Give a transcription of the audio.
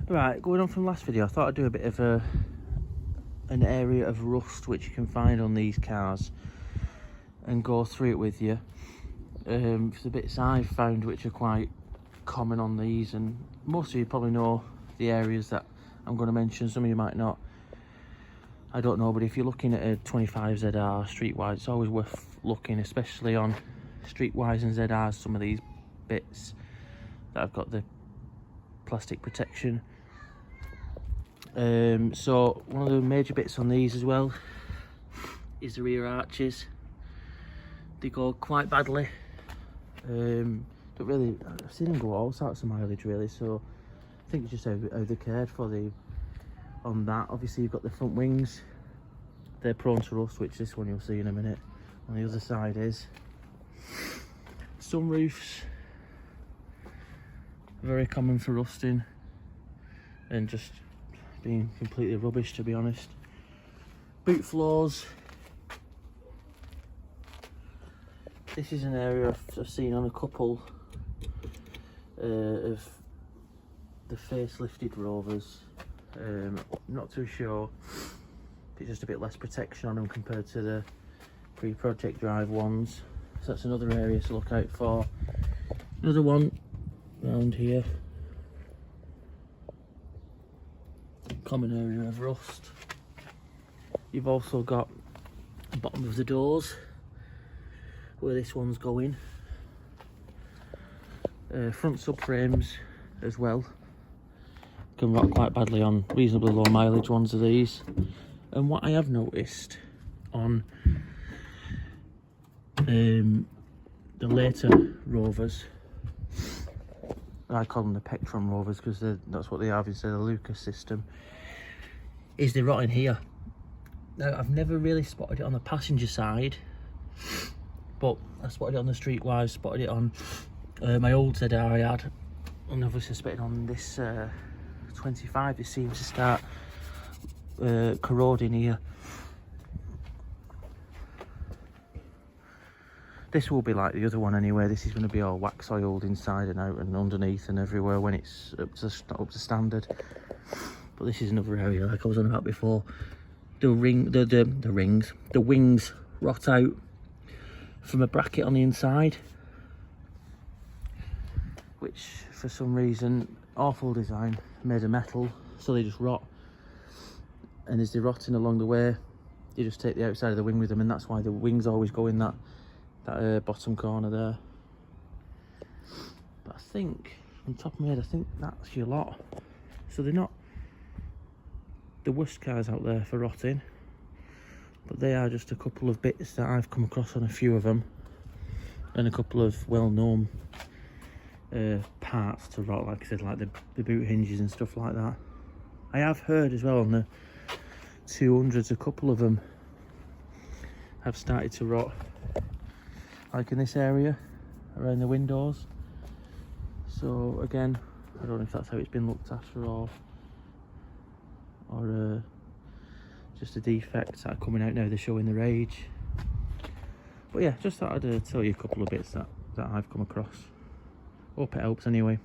Right, going on from last video, I thought I'd do a bit of an area of rust which you can find on these cars and go through it with you. For the bits I've found which are quite common on these, and most of you probably know the areas that I'm going to mention, some of you might not. I don't know, but if you're looking at a 25 ZR Streetwise, it's always worth looking, especially on Streetwise and ZRs, some of these bits that have got the plastic protection. So one of the major bits on these as well is the rear arches. They go quite badly. Don't really, I've seen them go all sorts of mileage really, so I think it's just how they cared for the on that. Obviously you've got the front wings, they're prone to rust, which this one you'll see in a minute. On the other side is sunroofs, very common for rusting and just being completely rubbish, to be honest. Boot floors. This is an area I've seen on a couple of the facelifted Rovers. Not too sure if it's just a bit less protection on them compared to the pre-project drive ones. So that's another area to look out for. Another one round here. Common area of rust. You've also got the bottom of the doors where this one's going. Front subframes as well can rot quite badly on reasonably low mileage ones of these. And what I have noticed on the later Rovers, I call them the Pectron Rovers because that's what they have instead of the Lucas system, is they rot in here. Now I've never really spotted it on the passenger side, but I spotted it on the Streetwise, spotted it on my old ZR I had, and obviously spotted on this 25. It seems to start corroding here. This will be like the other one anyway. This is going to be all wax oiled inside and out and underneath and everywhere when it's up to standard. But this is another area like I was on about before. The wings rot out from a bracket on the inside, which for some reason, awful design, made of metal, so they just rot. And as they're rotting along the way, you just take the outside of the wing with them, and that's why the wings always go in that bottom corner there. But I think, on top of my head, I think that's your lot. So they're not the worst cars out there for rotting, but they are just a couple of bits that I've come across on a few of them, and a couple of well-known parts to rot, like I said, like the boot hinges and stuff like that. I have heard as well on the 200s, a couple of them have started to rot, like in this area around the windows. So again, I don't know if that's how it's been looked after or just a defect that are coming out now they're showing their age. But yeah, just thought I'd tell you a couple of bits that I've come across. Hope it helps anyway.